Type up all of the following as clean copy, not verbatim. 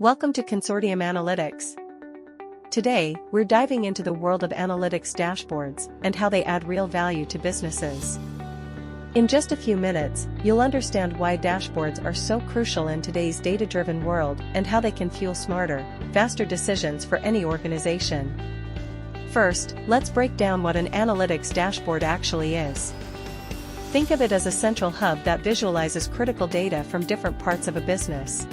Welcome to Consortium Analytics. Today, we're diving into the world of analytics dashboards and how they add real value to businesses. In just a few minutes, you'll understand why dashboards are so crucial in today's data-driven world and how they can fuel smarter, faster decisions for any organization. First, let's break down what an analytics dashboard actually is. Think of it as a central hub that visualizes critical data from different parts of a business.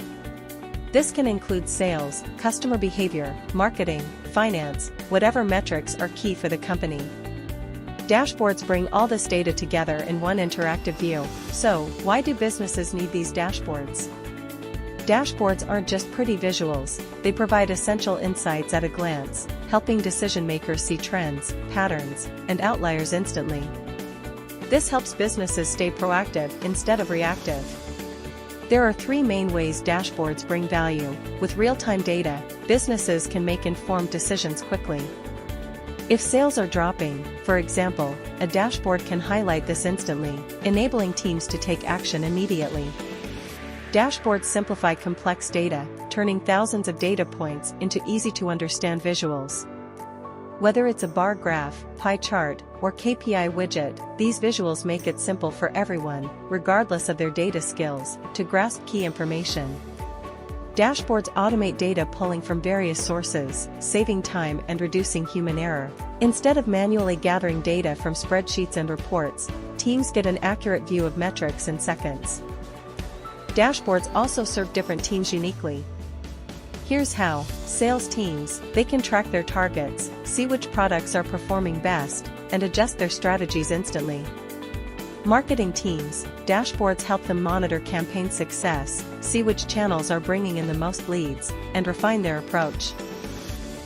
This can include sales, customer behavior, marketing, finance, whatever metrics are key for the company. Dashboards bring all this data together in one interactive view. So, why do businesses need these dashboards? Dashboards aren't just pretty visuals, they provide essential insights at a glance, helping decision-makers see trends, patterns, and outliers instantly. This helps businesses stay proactive instead of reactive. There are three main ways dashboards bring value. With real-time data, businesses can make informed decisions quickly. If sales are dropping, for example, a dashboard can highlight this instantly, enabling teams to take action immediately. Dashboards simplify complex data, turning thousands of data points into easy-to-understand visuals. Whether it's a bar graph, pie chart, or KPI widget, these visuals make it simple for everyone, regardless of their data skills, to grasp key information. Dashboards automate data pulling from various sources, saving time and reducing human error. Instead of manually gathering data from spreadsheets and reports, teams get an accurate view of metrics in seconds. Dashboards also serve different teams uniquely. Here's how. Sales teams, they can track their targets, see which products are performing best, and adjust their strategies instantly. Marketing teams, dashboards help them monitor campaign success, see which channels are bringing in the most leads, and refine their approach.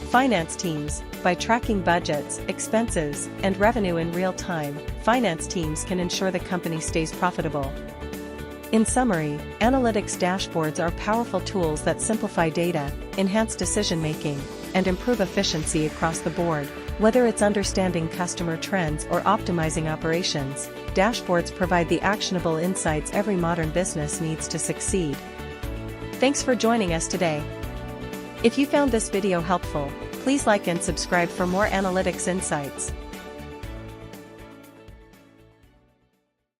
Finance teams, by tracking budgets, expenses, and revenue in real time, finance teams can ensure the company stays profitable. In summary, analytics dashboards are powerful tools that simplify data, enhance decision-making, and improve efficiency across the board. Whether it's understanding customer trends or optimizing operations, dashboards provide the actionable insights every modern business needs to succeed. Thanks for joining us today. If you found this video helpful, please like and subscribe for more analytics insights.